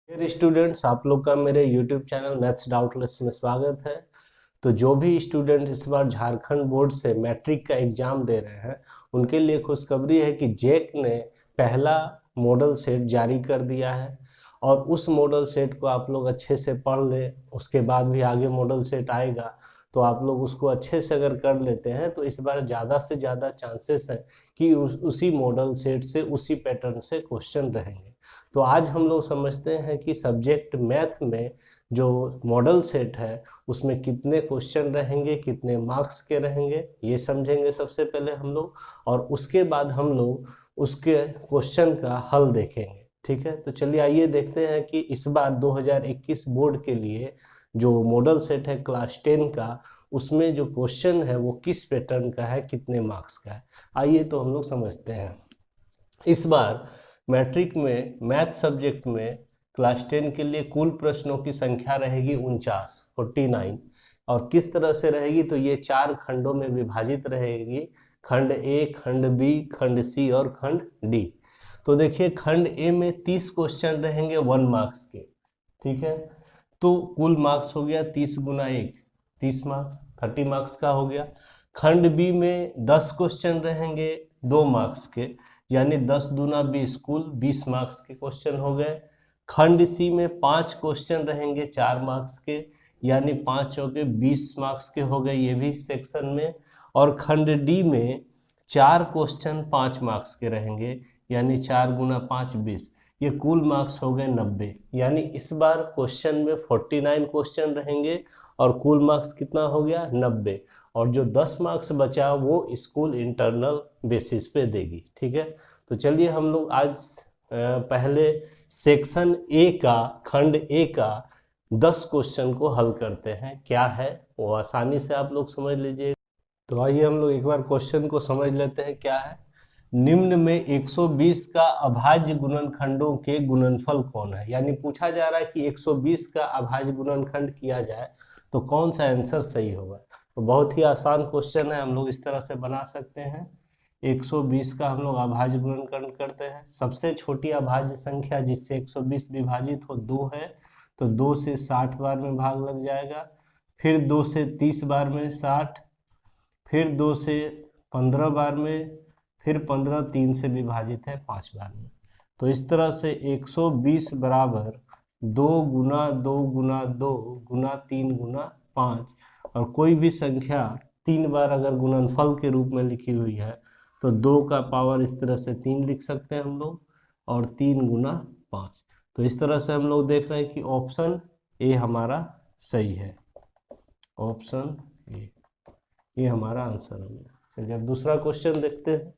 Dear students, आप लोग का मेरे यूट्यूब चैनल मैथ्स डाउटलेस में स्वागत है। तो जो भी स्टूडेंट इस बार झारखंड बोर्ड से मैट्रिक का एग्जाम दे रहे हैं उनके लिए खुशखबरी है कि जेक ने पहला मॉडल सेट जारी कर दिया है और उस मॉडल सेट को आप लोग अच्छे से पढ़ लें। उसके बाद भी आगे मॉडल सेट आएगा तो आप लोग उसको अच्छे से अगर कर लेते हैं तो इस बार ज़्यादा से ज़्यादा चांसेस हैं कि उसी मॉडल सेट से उसी पैटर्न से क्वेश्चन रहेंगे। तो आज हम लोग समझते हैं कि सब्जेक्ट मैथ में जो मॉडल सेट है उसमें कितने क्वेश्चन रहेंगे, कितने मार्क्स के रहेंगे, ये समझेंगे सबसे पहले हम लोग। और उसके बाद हम लोग उसके क्वेश्चन का हल देखेंगे। ठीक है, तो चलिए आइए देखते हैं कि इस बार 2021 बोर्ड के लिए जो मॉडल सेट है क्लास 10 का, उसमें जो क्वेश्चन है वो किस पैटर्न का है, कितने मार्क्स का है। आइए तो हम लोग समझते हैं। इस बार मैट्रिक में मैथ सब्जेक्ट में क्लास 10 के लिए कुल प्रश्नों की संख्या रहेगी 49। और किस तरह से रहेगी, तो ये 4 खंडों में विभाजित रहेगी। खंड ए, खंड बी, खंड सी और खंड डी। तो देखिए, खंड ए में 30 क्वेश्चन रहेंगे 1 मार्क्स के। ठीक है, तो कुल मार्क्स हो गया 30 गुना 1, 30 मार्क्स, 30 मार्क्स का हो गया। खंड बी में 10 क्वेश्चन रहेंगे 2 मार्क्स के, यानी 10 दूना 20, कुल 20 मार्क्स के क्वेश्चन हो गए। खंड सी में 5 क्वेश्चन रहेंगे 4 मार्क्स के, यानी 5 चौके 20 मार्क्स के हो गए, ये भी सेक्शन में। और खंड डी में 4 क्वेश्चन 5 मार्क्स के रहेंगे, यानी 4 गुना 5 20, ये कुल मार्क्स हो गए 90। यानी इस बार क्वेश्चन में 49 क्वेश्चन रहेंगे और कुल मार्क्स कितना हो गया, 90। और जो 10 मार्क्स बचा वो स्कूल इंटरनल बेसिस पे देगी। ठीक है, तो चलिए हम लोग आज पहले सेक्शन ए का, खंड ए का 10 क्वेश्चन को हल करते हैं। क्या है वो आसानी से आप लोग समझ लीजिए। तो आइए हम लोग एक बार क्वेश्चन को समझ लेते हैं क्या है। निम्न में 120 का अभाज्य गुणनखंडों के गुणनफल कौन है। यानी पूछा जा रहा है कि 120 का अभाज्य गुणनखंड किया जाए तो कौन सा आंसर सही होगा। तो बहुत ही आसान क्वेश्चन है, हम लोग इस तरह से बना सकते हैं। 120 का हम लोग अभाज्य गुणनखंड करते हैं। सबसे छोटी अभाज्य संख्या जिससे 120 विभाजित हो 2 है, तो 2 से 60 बार में भाग लग जाएगा। फिर 2 से 30 बार में 60, फिर 2 से 15 बार में, फिर 15 3 से विभाजित है 5 बार में। तो इस तरह से 120 बराबर 2 गुना 2 गुना 2 गुना 3 गुना 5, और कोई भी संख्या 3 बार अगर गुणनफल के रूप में लिखी हुई है तो 2 का पावर इस तरह से 3 लिख सकते हैं हम लोग, और 3 गुना 5। तो इस तरह से हम लोग देख रहे हैं कि ऑप्शन ए हमारा सही है। ऑप्शन ए, ये हमारा आंसर हो गया। चलिए अब दूसरा क्वेश्चन देखते हैं।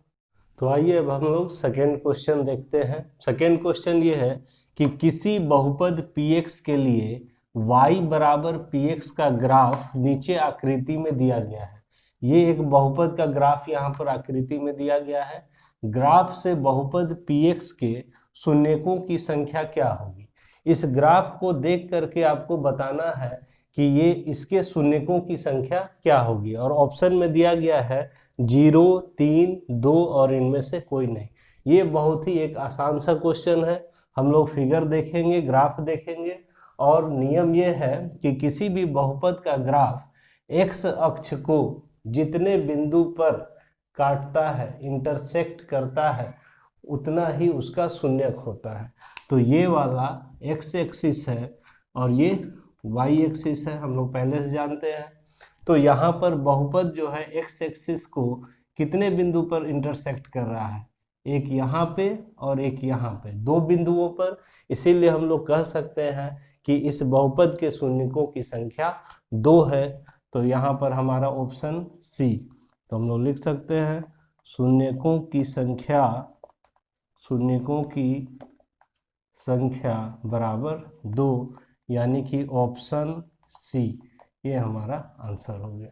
तो आइए अब हम लोग सेकेंड क्वेश्चन देखते हैं। सेकेंड क्वेश्चन ये है कि किसी बहुपद px के लिए y बराबर px का ग्राफ नीचे आकृति में दिया गया है। ये एक बहुपद का ग्राफ यहाँ पर आकृति में दिया गया है। ग्राफ से बहुपद px के शून्यकों की संख्या क्या होगी। इस ग्राफ को देख करके आपको बताना है कि ये इसके शून्यकों की संख्या क्या होगी। और ऑप्शन में दिया गया है 0, 3, 2 और इनमें से कोई नहीं। ये बहुत ही एक आसान सा क्वेश्चन है। हम लोग फिगर देखेंगे, ग्राफ देखेंगे, और नियम ये है कि किसी भी बहुपद का ग्राफ एक्स अक्ष को जितने बिंदु पर काटता है, इंटरसेक्ट करता है, उतना ही उसका शून्यक होता है। तो ये वाला एक्स एक्सिस है और ये वाई एक्सिस है, हम लोग पहले से जानते हैं। तो यहाँ पर बहुपद जो है एक्स एक्सिस को कितने बिंदु पर इंटरसेक्ट कर रहा है, एक यहाँ पे और एक यहाँ पे, 2 बिंदुओं पर। इसीलिए हम लोग कह सकते हैं कि इस बहुपद के शून्यकों की संख्या 2 है। तो यहाँ पर हमारा ऑप्शन सी। तो हम लोग लिख सकते हैं शून्यकों की संख्या, शून्यकों की संख्या बराबर 2, यानी कि ऑप्शन सी ये हमारा आंसर हो गया।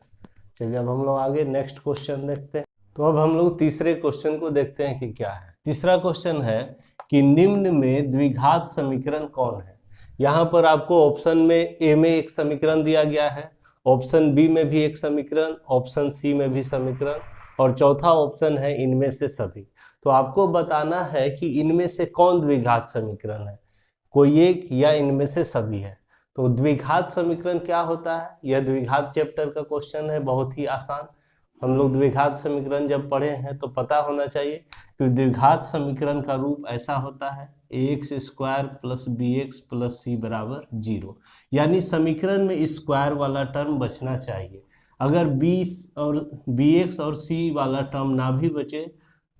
चलिए अब हम लोग आगे नेक्स्ट क्वेश्चन देखते हैं। तो अब हम लोग तीसरे क्वेश्चन को देखते हैं कि क्या है। तीसरा क्वेश्चन है कि निम्न में द्विघात समीकरण कौन है। यहाँ पर आपको ऑप्शन में ए में एक समीकरण दिया गया है, ऑप्शन बी में भी एक समीकरण, ऑप्शन सी में भी समीकरण, और चौथा ऑप्शन है इनमें से सभी। तो आपको बताना है कि इनमें से कौन द्विघात समीकरण है। कोई एक या इनमें से सभी है। तो द्विघात समीकरण क्या होता है, यह द्विघात चैप्टर का क्वेश्चन है, बहुत ही आसान। हम लोग द्विघात समीकरण जब पढ़े हैं तो पता होना चाहिए कि द्विघात समीकरण का रूप ऐसा होता है ax square plus bx plus c बराबर 0, यानी समीकरण में स्क्वायर वाला टर्म बचना चाहिए। अगर bx और c वाला टर्म ना भी बचे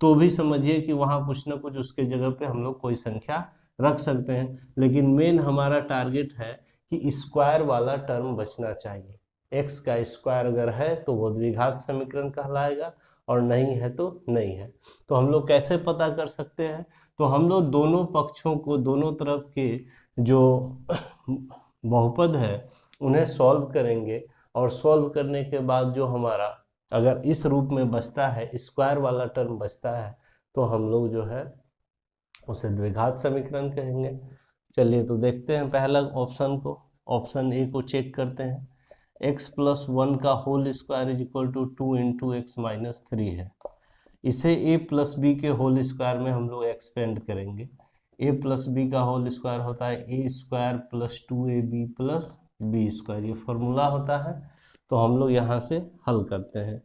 तो भी समझिए कि वहाँ कुछ ना कुछ उसके जगह पे हम लोग कोई संख्या रख सकते हैं, लेकिन मेन हमारा टारगेट है कि स्क्वायर वाला टर्म बचना चाहिए। एक्स का स्क्वायर अगर है तो वो द्विघात समीकरण कहलाएगा और नहीं है तो नहीं है। तो हम लोग कैसे पता कर सकते हैं, तो हम लोग दोनों पक्षों को, दोनों तरफ के जो बहुपद है उन्हें सॉल्व करेंगे, और सॉल्व करने के बाद जो हमारा अगर इस रूप में बचता है, स्क्वायर वाला टर्म बचता है, तो हम लोग जो है उसे द्विघात समीकरण कहेंगे। चलिए तो देखते हैं पहला ऑप्शन को, ऑप्शन ए को चेक करते हैं। x प्लस 1 का whole square is equal to 2 into x minus 3 है। इसे a प्लस बी के होल स्क्वायर में हम लोग एक्सपेंड करेंगे। a प्लस बी का होल स्क्वायर होता है a square plus 2ab plus b square, ये फॉर्मूला होता है। तो हम लोग यहाँ से हल करते हैं।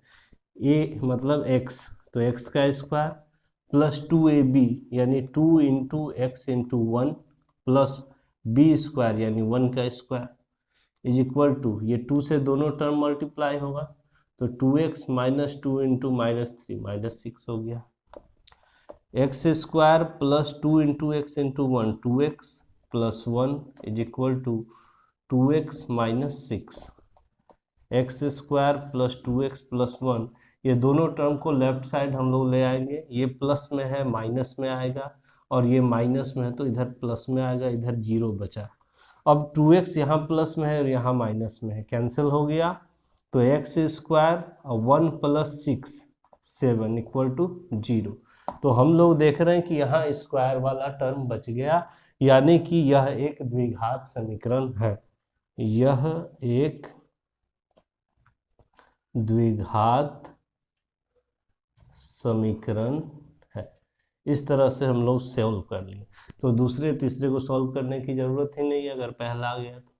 a मतलब x, तो x का स्क्वायर प्लस 2ab यानी 2 into x into 1 plus b square यानी 1 का स्क्वायर इज इक्वल टू, ये 2 से दोनों टर्म मल्टीप्लाई होगा तो 2x minus 2 into minus 3 minus 6 हो गया। X square plus 2 into x into 1 2x plus 1 is equal to 2x minus 6। X square plus 2x plus 1, ये दोनों टर्म को लेफ्ट साइड हम लोग ले आएंगे, ये प्लस में है माइनस में आएगा, और ये माइनस में है तो इधर प्लस में आएगा, इधर 0 बचा। अब 2x यहाँ प्लस में है और यहाँ माइनस में है, कैंसिल हो गया, तो x square 1 plus 6 7 equal to 0। तो हम लोग देख रहे हैं कि यहाँ स्क्वायर वाला टर्म बच गया, यानी कि यह एक द्विघात समीकरण है, यह एक द्विघात समीकरण है। इस तरह से हम लोग सॉल्व कर लिए, तो दूसरे तीसरे को सॉल्व करने की ज़रूरत ही नहीं है अगर पहला आ गया तो।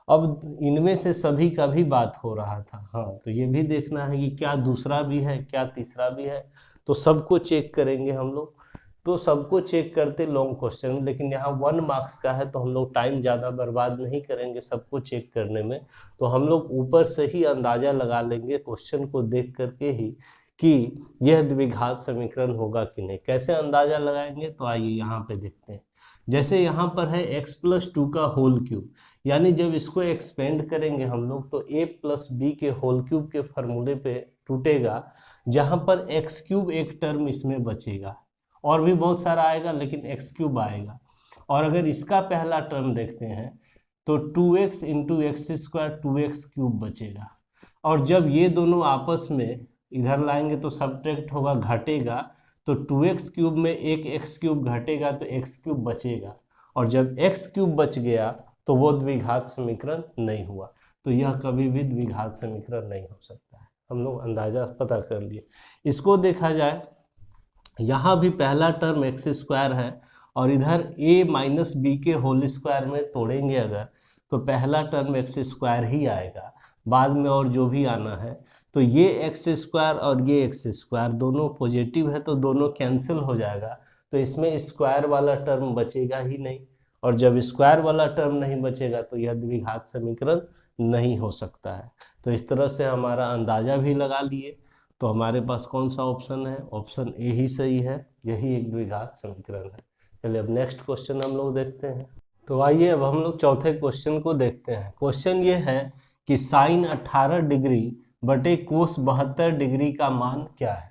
अब इनमें से सभी का भी बात हो रहा था, हाँ, तो ये भी देखना है कि क्या दूसरा भी है, क्या तीसरा भी है, तो सबको चेक करेंगे हम लोग। तो सबको चेक करते लॉन्ग क्वेश्चन, लेकिन यहाँ 1 मार्क्स का है तो हम लोग टाइम ज़्यादा बर्बाद नहीं करेंगे सबको चेक करने में। तो हम लोग ऊपर से ही अंदाज़ा लगा लेंगे क्वेश्चन को देख करके ही कि यह द्विघात समीकरण होगा कि नहीं। कैसे अंदाजा लगाएंगे, तो आइए यहाँ पे देखते हैं। जैसे यहाँ पर है x प्लस 2 का होल क्यूब, यानी जब इसको एक्सपेंड करेंगे हम लोग तो a प्लस बी के होल क्यूब के फॉर्मूले पे टूटेगा, जहाँ पर x क्यूब एक टर्म इसमें बचेगा, और भी बहुत सारा आएगा लेकिन x क्यूब आएगा। और अगर इसका पहला टर्म देखते हैं तो 2x into x square 2x cube बचेगा, और जब ये दोनों आपस में इधर लाएंगे तो सब्ट्रैक्ट होगा, घटेगा, तो 2x क्यूब में एक x क्यूब घटेगा तो x क्यूब बचेगा, और जब x क्यूब बच गया तो वो द्विघात समीकरण नहीं हुआ। तो यह कभी भी द्विघात समीकरण नहीं हो सकता है। हम लोग अंदाजा पता कर लिए। इसको देखा जाए, यहाँ भी पहला टर्म एक्स स्क्वायर है, और इधर a माइनस बी के होल स्क्वायर में तोड़ेंगे अगर, तो पहला टर्म एक्स स्क्वायर ही आएगा, बाद में और जो भी आना है। तो ये एक्स स्क्वायर और ये एक्स स्क्वायर दोनों पॉजिटिव है तो दोनों कैंसिल हो जाएगा, तो इसमें स्क्वायर वाला टर्म बचेगा ही नहीं, और जब स्क्वायर वाला टर्म नहीं बचेगा तो यह द्विघात समीकरण नहीं हो सकता है। तो इस तरह से हमारा अंदाजा भी लगा लिए, तो हमारे पास कौन सा ऑप्शन है, ऑप्शन ए ही सही है, यही एक द्विघात समीकरण है। चलिए अब नेक्स्ट क्वेश्चन हम लोग देखते हैं। तो आइए अब हम लोग चौथे क्वेश्चन को देखते हैं। क्वेश्चन ये है कि साइन 18 डिग्री बटे कोस 72 डिग्री का मान क्या है।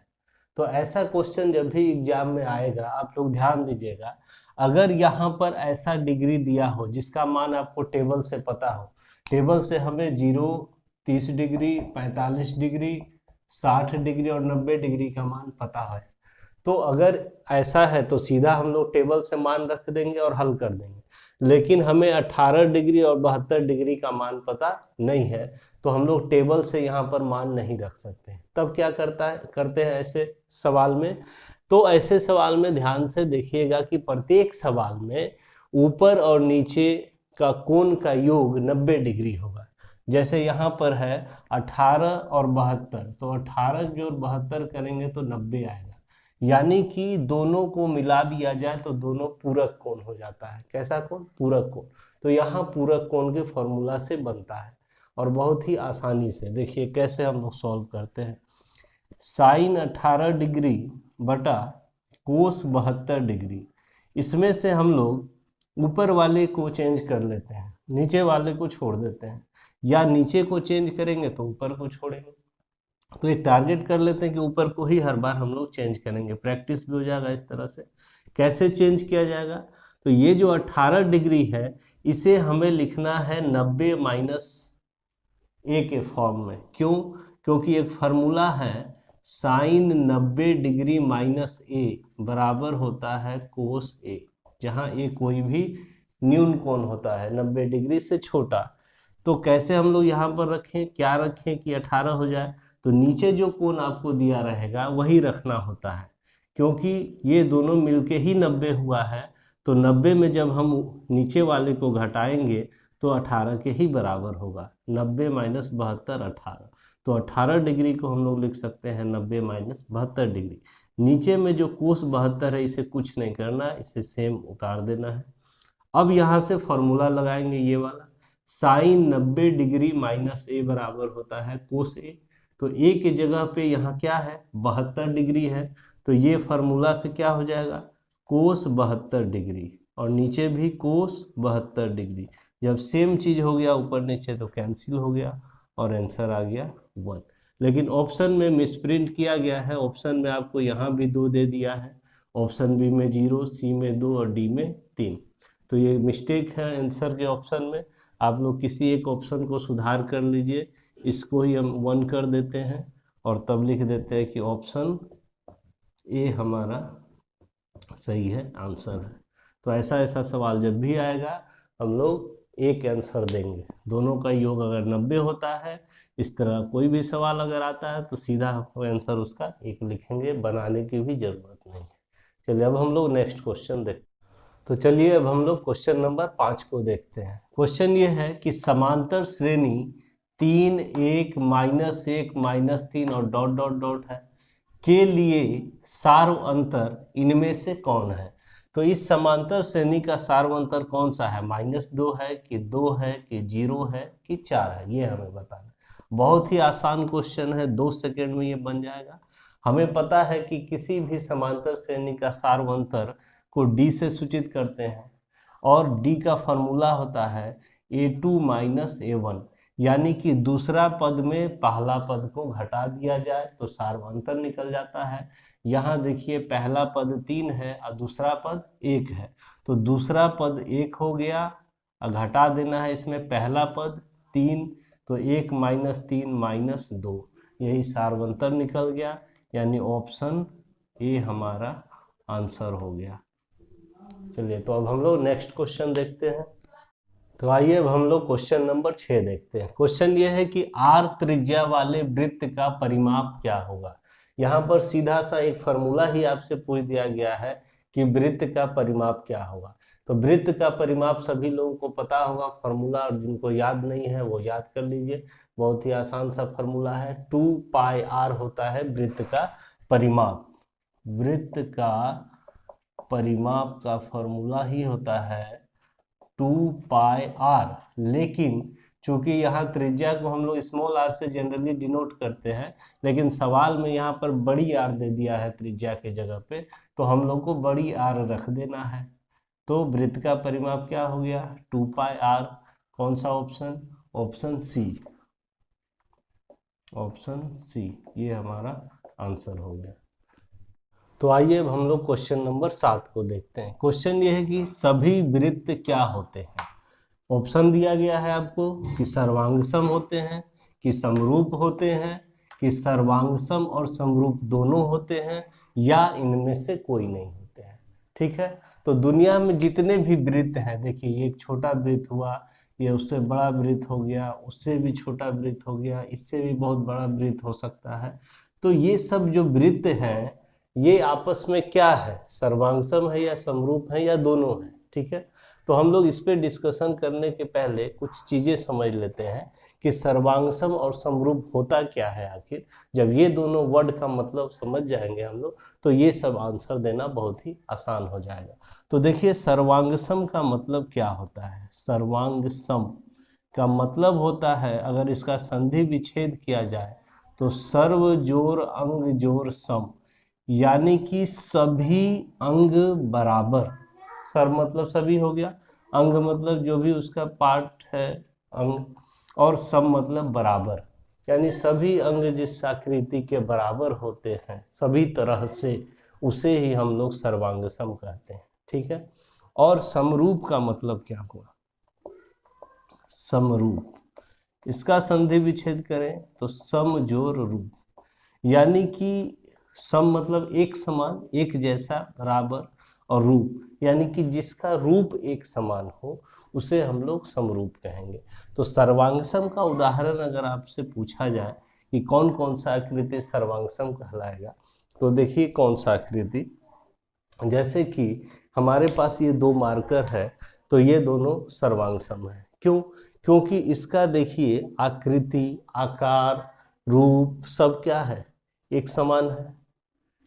तो ऐसा क्वेश्चन जब भी एग्जाम में आएगा आप लोग ध्यान दीजिएगा, अगर यहाँ पर ऐसा डिग्री दिया हो जिसका मान आपको टेबल से पता हो, टेबल से हमें 0, 30 डिग्री, 45 डिग्री, 60 डिग्री और 90 डिग्री का मान पता है, तो अगर ऐसा है तो सीधा हम लोग टेबल से मान रख देंगे और हल कर देंगे। लेकिन हमें 18 डिग्री और 72 डिग्री का मान पता नहीं है, तो हम लोग टेबल से यहाँ पर मान नहीं रख सकते। तब क्या करते हैं ऐसे सवाल में, तो ऐसे सवाल में ध्यान से देखिएगा कि प्रत्येक सवाल में ऊपर और नीचे का कोण का योग 90 डिग्री होगा। जैसे यहाँ पर है 18 और 72, तो 18 जो 72 करेंगे तो 90 आएगा, यानी कि दोनों को मिला दिया जाए तो दोनों पूरक कोण हो जाता है। कैसा कोण? पूरक कोण। तो यहाँ पूरक कोण के फॉर्मूला से बनता है और बहुत ही आसानी से। देखिए कैसे हम लोग सॉल्व करते हैं। साइन 18 डिग्री बटा कोस 72 डिग्री, इसमें से हम लोग ऊपर वाले को चेंज कर लेते हैं, नीचे वाले को छोड़ देते हैं, या नीचे को चेंज करेंगे तो ऊपर को छोड़ेंगे। तो एक टारगेट कर लेते हैं कि ऊपर को ही हर बार हम लोग चेंज करेंगे, प्रैक्टिस भी हो जाएगा इस तरह से। कैसे चेंज किया जाएगा? तो ये जो 18 डिग्री है इसे हमें लिखना है 90 माइनस ए के फॉर्म में। क्यों? क्योंकि एक फार्मूला है साइन 90 डिग्री माइनस ए बराबर होता है कोस ए, जहाँ ए कोई भी न्यून कोण होता है 90 डिग्री से छोटा। तो कैसे हम लोग यहाँ पर रखें, क्या रखें कि 18 हो जाए? तो नीचे जो कोण आपको दिया रहेगा वही रखना होता है, क्योंकि ये दोनों मिलके ही 90 हुआ है। तो 90 में जब हम नीचे वाले को घटाएंगे तो 18 के ही बराबर होगा। 90 माइनस 72 18, तो 18 डिग्री को हम लोग लिख सकते हैं 90 माइनस 72 डिग्री। नीचे में जो कोस 72 है इसे कुछ नहीं करना है, इसे सेम उतार देना है। अब यहाँ से फॉर्मूला लगाएंगे ये वाला, साइन 90 डिग्री माइनस ए बराबर होता है कोस ए। तो ए के जगह पे यहाँ क्या है? 72 डिग्री है, तो ये फार्मूला से क्या हो जाएगा? कोस 72 डिग्री, और नीचे भी कोस 72 डिग्री। जब सेम चीज हो गया ऊपर नीचे तो कैंसिल हो गया और आंसर आ गया 1। लेकिन ऑप्शन में मिसप्रिंट किया गया है, ऑप्शन में आपको यहाँ भी 2 दे दिया है, ऑप्शन बी में 0, सी में 2 और डी में 3। तो ये मिस्टेक है आंसर के ऑप्शन में। आप लोग किसी एक ऑप्शन को सुधार कर लीजिए, इसको ही हम 1 कर देते हैं और तब लिख देते हैं कि ऑप्शन ए हमारा सही है, आंसर है। तो ऐसा ऐसा सवाल जब भी आएगा हम लोग एक आंसर देंगे, दोनों का योग अगर 90 होता है, इस तरह कोई भी सवाल अगर आता है तो सीधा आंसर उसका एक लिखेंगे, बनाने की भी जरूरत नहीं है। चलिए अब हम लोग नेक्स्ट क्वेश्चन देखते हैं। तो चलिए अब हम लोग क्वेश्चन नंबर 5 को देखते हैं। क्वेश्चन ये है कि समांतर श्रेणी 3 1 -1 -3 और डॉट डॉट डॉट है के लिए सार्व अंतर इनमें से कौन है? तो इस समांतर श्रेणी का सार्व अंतर कौन सा है? -2 है कि 2 है कि 0 है कि 4 है, ये हमें बताना। बहुत ही आसान क्वेश्चन है, 2 सेकेंड में ये बन जाएगा। हमें पता है कि किसी भी समांतर श्रेणी का सार्व अंतर को डी से सूचित करते हैं, और डी का फॉर्मूला होता है a2 माइनस a1, यानी कि दूसरा पद में पहला पद को घटा दिया जाए तो सार्वंतर निकल जाता है। यहाँ देखिए पहला पद 3 है और दूसरा पद 1 है, तो दूसरा पद 1 हो गया और घटा देना है इसमें पहला पद 3, तो 1 - 3 - 2, यही सार्वंतर निकल गया, यानी ऑप्शन ए हमारा आंसर हो गया। चलिए तो अब हम लोग नेक्स्ट क्वेश्चन देखते हैं। तो आइए अब हम लोग क्वेश्चन नंबर 6 देखते हैं। क्वेश्चन ये है कि आर त्रिज्या वाले वृत्त का परिमाप क्या होगा। यहाँ पर सीधा सा एक फार्मूला ही आपसे पूछ दिया गया है कि वृत्त का परिमाप क्या होगा। तो वृत्त का परिमाप सभी लोगों को पता होगा फार्मूला, और जिनको याद नहीं है वो याद कर लीजिए, बहुत ही आसान सा फार्मूला है। 2πr होता है वृत्त का परिमाप। वृत्त का परिमाप का फॉर्मूला ही होता है 2πr, लेकिन चूंकि यहाँ त्रिज्या को हम लोग स्मॉल आर से जनरली डिनोट करते हैं, लेकिन सवाल में यहाँ पर बड़ी आर दे दिया है त्रिज्या के जगह पे, तो हम लोग को बड़ी आर रख देना है। तो वृत्त का परिमाप क्या हो गया? 2πr। कौन सा option? Option C, option C ये हमारा आंसर हो गया। तो आइए अब हम लोग क्वेश्चन नंबर 7 को देखते हैं। क्वेश्चन ये है कि सभी वृत्त क्या होते हैं। ऑप्शन दिया गया है आपको कि सर्वांगसम होते हैं, कि समरूप होते हैं, कि सर्वांगसम और समरूप दोनों होते हैं, या इनमें से कोई नहीं होते हैं। ठीक है, तो दुनिया में जितने भी वृत्त हैं, देखिए ये एक छोटा वृत्त हुआ, ये उससे बड़ा वृत्त हो गया, उससे भी छोटा वृत्त हो गया, इससे भी बहुत बड़ा वृत्त हो सकता है। तो ये सब जो वृत्त हैं ये आपस में क्या है? सर्वांगसम है या समरूप है या दोनों है। ठीक है, तो हम लोग इस पे डिस्कशन करने के पहले कुछ चीज़ें समझ लेते हैं कि सर्वांगसम और समरूप होता क्या है आखिर। जब ये दोनों वर्ड का मतलब समझ जाएंगे हम लोग तो ये सब आंसर देना बहुत ही आसान हो जाएगा। तो देखिए सर्वांगसम का मतलब क्या होता है। सर्वांगसम का मतलब होता है, अगर इसका संधि विच्छेद किया जाए तो सर्व जोर अंग जोर सम, यानी कि सभी अंग बराबर। सर मतलब सभी हो गया, अंग मतलब जो भी उसका पार्ट है अंग, और सम मतलब बराबर, यानी सभी अंग जिस आकृति के बराबर होते हैं सभी तरह से, उसे ही हम लोग सर्वांग सम कहते हैं। ठीक है। और समरूप का मतलब क्या हुआ। समरूप, इसका संधि विच्छेद करें तो सम जोर रूप, यानी कि सम मतलब एक समान, एक जैसा, बराबर, और रूप यानी कि जिसका रूप एक समान हो उसे हम लोग समरूप कहेंगे। तो सर्वांगसम का उदाहरण अगर आपसे पूछा जाए कि कौन कौन सा आकृति सर्वांगसम कहलाएगा, तो देखिए कौन सा आकृति, जैसे कि हमारे पास ये दो मार्कर है तो ये दोनों सर्वांगसम है। क्यों? क्योंकि इसका देखिए आकृति, आकार, रूप सब क्या है, एक समान है।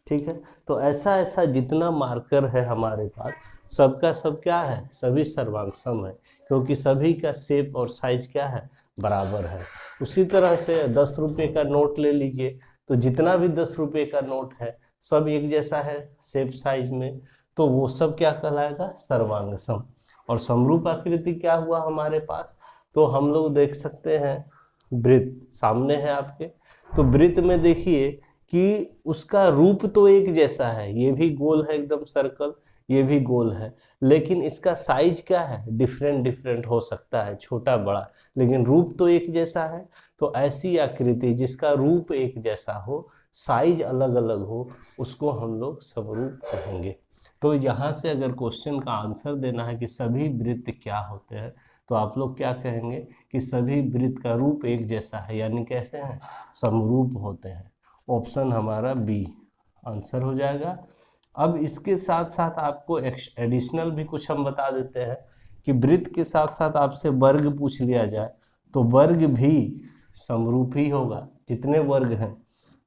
ठीक है। तो ऐसा ऐसा जितना मार्कर है हमारे पास सबका सब क्या है, सभी सर्वांगसम है, क्योंकि सभी का शेप और साइज क्या है, बराबर है। उसी तरह से 10 रुपये का नोट ले लीजिए, तो जितना भी 10 रुपये का नोट है सब एक जैसा है शेप साइज में, तो वो सब क्या कहलाएगा, सर्वांगसम। और समरूप आकृति क्या हुआ हमारे पास, तो हम लोग देख सकते हैं वृत्त सामने है आपके, तो वृत्त में देखिए कि उसका रूप तो एक जैसा है, ये भी गोल है एकदम सर्कल, ये भी गोल है, लेकिन इसका साइज क्या है, डिफरेंट डिफरेंट हो सकता है, छोटा बड़ा, लेकिन रूप तो एक जैसा है। तो ऐसी आकृति जिसका रूप एक जैसा हो, साइज अलग अलग हो, उसको हम लोग समरूप कहेंगे। तो यहाँ से अगर क्वेश्चन का आंसर देना है कि सभी वृत्त क्या होते हैं, तो आप लोग क्या कहेंगे कि सभी वृत्त का रूप एक जैसा है, यानी कैसे हैं, समरूप होते हैं। ऑप्शन हमारा बी आंसर हो जाएगा। अब इसके साथ साथ आपको एडिशनल भी कुछ हम बता देते हैं कि वृत्त के साथ साथ आपसे वर्ग पूछ लिया जाए तो वर्ग भी समरूप ही होगा। जितने वर्ग हैं,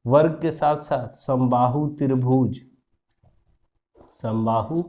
वर्ग के साथ साथ समबाहु त्रिभुज, समबाहु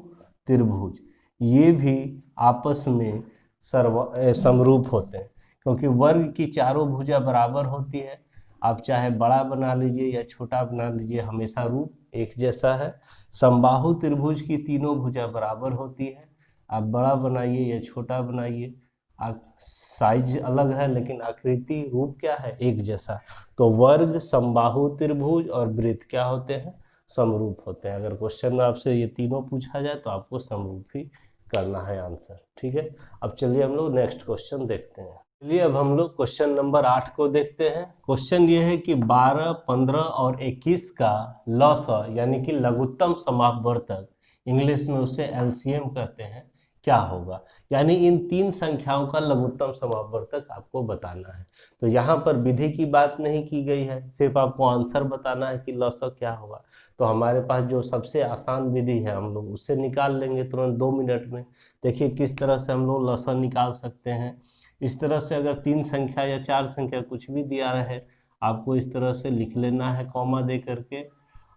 त्रिभुज ये भी आपस में समरूप होते हैं, क्योंकि वर्ग की चारों भुजा बराबर होती है। आप चाहे बड़ा बना लीजिए या छोटा बना लीजिए, हमेशा रूप एक जैसा है। समबाहु त्रिभुज की तीनों भुजा बराबर होती है, आप बड़ा बनाइए या छोटा बनाइए, साइज अलग है लेकिन आकृति रूप क्या है, एक जैसा। तो वर्ग, समबाहु त्रिभुज और वृत्त क्या होते हैं, समरूप होते हैं। अगर क्वेश्चन में आपसे ये तीनों पूछा जाए तो आपको समरूप ही करना है आंसर। ठीक है। अब चलिए हम लोग नेक्स्ट क्वेश्चन देखते हैं। चलिए अब हम लोग क्वेश्चन नंबर 8 को देखते हैं। क्वेश्चन ये है कि 12, 15 और 21 का लॉसा यानी कि लघुत्तम समापवर्तक, इंग्लिश में उसे एलसीएम कहते हैं, क्या होगा। यानी इन तीन संख्याओं का लघुत्तम समापवर्तक आपको बताना है। तो यहाँ पर विधि की बात नहीं की गई है, सिर्फ आपको आंसर बताना है कि लॉसा क्या होगा। तो हमारे पास जो सबसे आसान विधि है हम लोग उससे निकाल लेंगे तुरंत 2 मिनट में। देखिए किस तरह से हम लोग लॉसा निकाल सकते हैं। इस तरह से अगर 3 संख्या या 4 संख्या कुछ भी दिया रहे, आपको इस तरह से लिख लेना है कॉमा दे करके,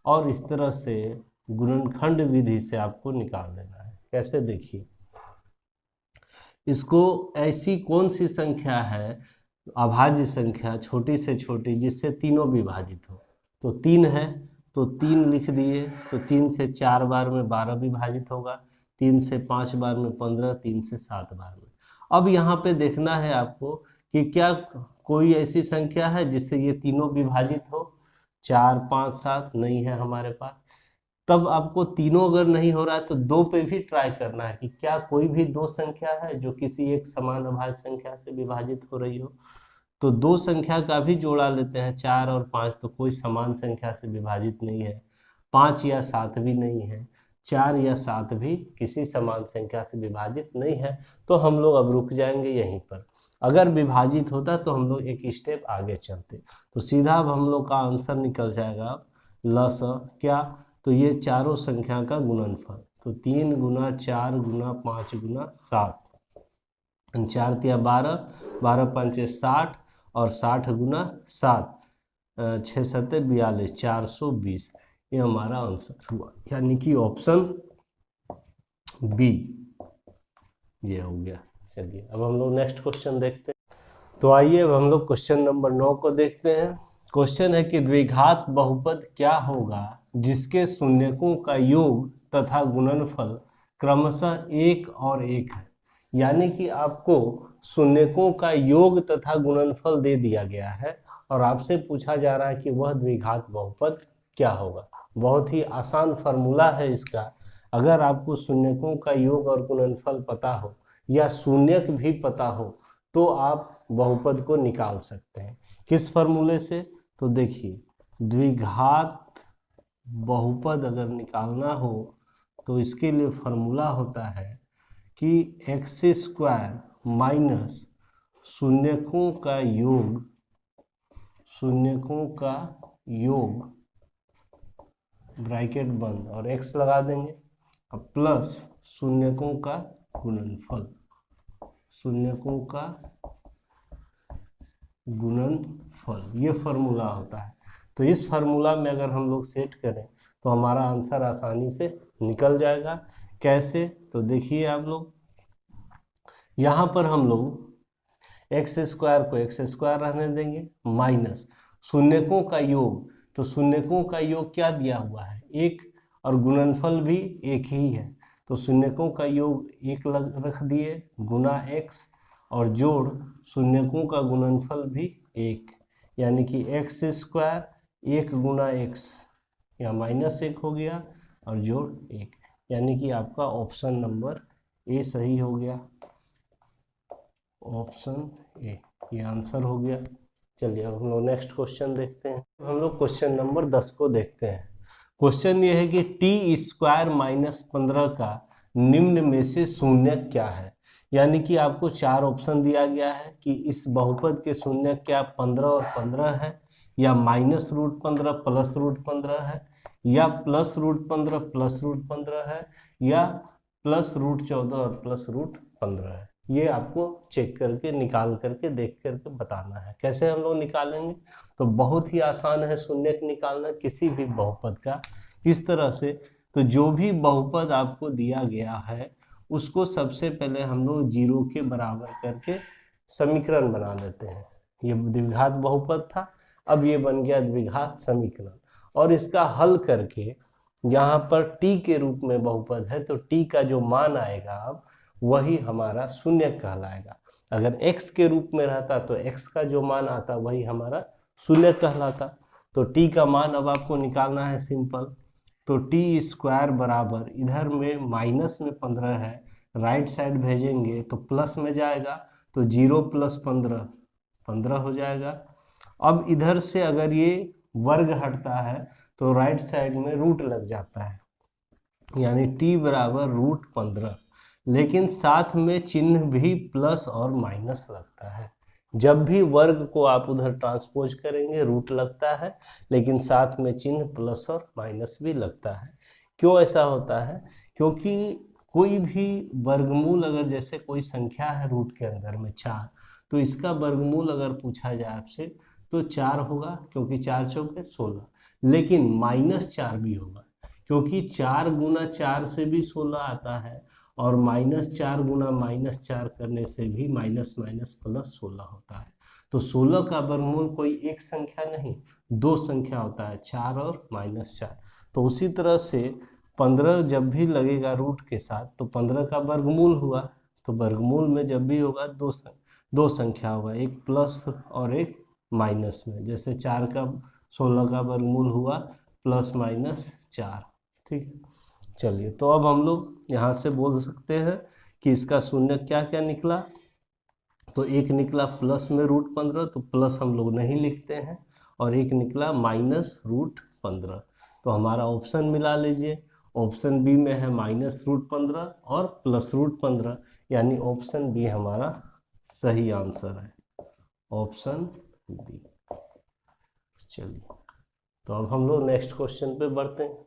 और इस तरह से गुणनखंड विधि से आपको निकाल लेना है। कैसे, देखिए इसको, ऐसी कौन सी संख्या है अभाज्य संख्या छोटी से छोटी जिससे तीनों विभाजित हो। तो 3 है तो 3 लिख दिए, तो 3 से 4 बार में 12 विभाजित होगा, 3 से 5 बार में 15, 3 से 7 बार में। अब यहाँ पे देखना है आपको कि क्या कोई ऐसी संख्या है जिससे ये तीनों विभाजित हो। 4, 5, 7 नहीं है हमारे पास। तब आपको तीनों अगर नहीं हो रहा है तो 2 पे भी ट्राई करना है कि क्या कोई भी 2 संख्या है जो किसी एक समान अभाज्य संख्या से विभाजित हो रही हो। तो 2 संख्या का भी जोड़ा लेते हैं, 4 और 5, तो कोई समान संख्या से विभाजित नहीं है। 5 या 7 भी नहीं है, 4 या 7 भी किसी समान संख्या से विभाजित नहीं है। तो हम लोग अब रुक जाएंगे यहीं पर। अगर विभाजित होता तो हम लोग एक स्टेप आगे चलते। तो सीधा अब हम लोग का आंसर निकल जाएगा अब लस क्या, तो ये चारों संख्या का गुणनफल। तो 3 गुना 4 गुना 5 गुना 7, 4 तिया 12, 12 पंचे 60 और 60 गुना 7, 6 सत्ते 42, 420। ये हमारा आंसर हुआ, यानी कि ऑप्शन बी ये हो गया। चलिए अब हम लोग नेक्स्ट क्वेश्चन देखते हैं। तो आइए अब हम लोग क्वेश्चन नंबर 9 को देखते हैं। क्वेश्चन है कि द्विघात बहुपद क्या होगा जिसके शून्यकों का योग तथा गुणनफल क्रमशः 1 और 1 है। यानी कि आपको शून्यकों का योग तथा गुणनफल दे दिया गया है और आपसे पूछा जा रहा है कि वह द्विघात बहुपद क्या होगा। बहुत ही आसान फार्मूला है इसका। अगर आपको शून्यकों का योग और गुणनफल पता हो या शून्यक भी पता हो तो आप बहुपद को निकाल सकते हैं। किस फार्मूले से? तो देखिए, द्विघात बहुपद अगर निकालना हो तो इसके लिए फार्मूला होता है कि एक्स स्क्वायर माइनस शून्यकों का योग, शून्यकों का योग ब्रैकेट बंद और एक्स लगा देंगे, अब प्लस शून्यकों का गुणनफल, शून्यकों का गुणनफल, ये फार्मूला होता है। तो इस फार्मूला में अगर हम लोग सेट करें तो हमारा आंसर आसानी से निकल जाएगा। कैसे? तो देखिए आप लोग, यहाँ पर हम लोग एक्स स्क्वायर को एक्स स्क्वायर रहने देंगे माइनस शून्यकों का योग, तो शून्यकों का योग क्या दिया हुआ है? 1, और गुणनफल भी 1 ही है, तो शून्यकों का योग 1 रख दिए गुना एक्स और जोड़ शून्यकों का गुणनफल भी 1, यानी कि एक्स स्क्वायर 1 गुना एक्स, या -1 हो गया और जोड़ 1, यानी कि आपका ऑप्शन नंबर ए सही हो गया। ऑप्शन ए ये आंसर हो गया। चलिए अब हम लोग नेक्स्ट क्वेश्चन देखते हैं। हम लोग क्वेश्चन नंबर 10 को देखते हैं। क्वेश्चन ये है कि टी स्क्वायर -15 का निम्न में से शून्य क्या है। यानी कि आपको 4 ऑप्शन दिया गया है कि इस बहुपद के शून्य क्या 15 और 15 है, या -√15 प्लस √15 है, या +√15 प्लस √15 है, या +√14 और प्लस √15 है। ये आपको चेक करके निकाल करके देख करके बताना है। कैसे हम लोग निकालेंगे? तो बहुत ही आसान है शून्य निकालना किसी भी बहुपद का। किस तरह से? तो जो भी बहुपद आपको दिया गया है उसको सबसे पहले हम लोग 0 के बराबर करके समीकरण बना लेते हैं। ये द्विघात बहुपद था, अब ये बन गया द्विघात समीकरण, और इसका हल करके यहाँ पर t के रूप में बहुपद है तो t का जो मान आएगा अब वही हमारा शून्य कहलाएगा। अगर x के रूप में रहता तो x का जो मान आता वही हमारा शून्य कहलाता। तो t का मान अब आपको निकालना है सिंपल। तो टी स्क्वायर बराबर, इधर में माइनस में 15 है, राइट साइड भेजेंगे तो प्लस में जाएगा, तो 0 + 15 15 हो जाएगा। अब इधर से अगर ये वर्ग हटता है तो राइट साइड में रूट लग जाता है, यानी t बराबर √15, लेकिन साथ में चिन्ह भी प्लस और माइनस लगता है। जब भी वर्ग को आप उधर ट्रांसपोज करेंगे रूट लगता है, लेकिन साथ में चिन्ह प्लस और माइनस भी लगता है। क्यों ऐसा होता है? क्योंकि कोई भी वर्गमूल, अगर जैसे कोई संख्या है रूट के अंदर में 4, तो इसका वर्गमूल अगर पूछा जाए आपसे तो 4 होगा, क्योंकि 4 चौके 16, लेकिन -4 भी होगा क्योंकि 4 गुना 4 से भी 16 आता है, और -4 गुना -4 करने से भी माइनस माइनस प्लस 16 होता है। तो 16 का वर्गमूल कोई एक संख्या नहीं, 2 संख्या होता है, 4 और -4। तो उसी तरह से 15 जब भी लगेगा रूट के साथ तो 15 का वर्गमूल हुआ, तो वर्गमूल में जब भी होगा दो संख्या होगा, एक प्लस और एक माइनस में। जैसे 4 का 16 का वर्गमूल हुआ +-4, ठीक है। चलिए तो अब हम लोग यहाँ से बोल सकते हैं कि इसका शून्य क्या क्या निकला। तो एक निकला प्लस में √15, तो प्लस हम लोग नहीं लिखते हैं, और एक निकला -√15। तो हमारा ऑप्शन मिला लीजिए, ऑप्शन बी में है -√15 और +√15, यानी ऑप्शन बी हमारा सही आंसर है, ऑप्शन बी। चलिए तो अब हम लोग नेक्स्ट क्वेश्चन पे बढ़ते हैं।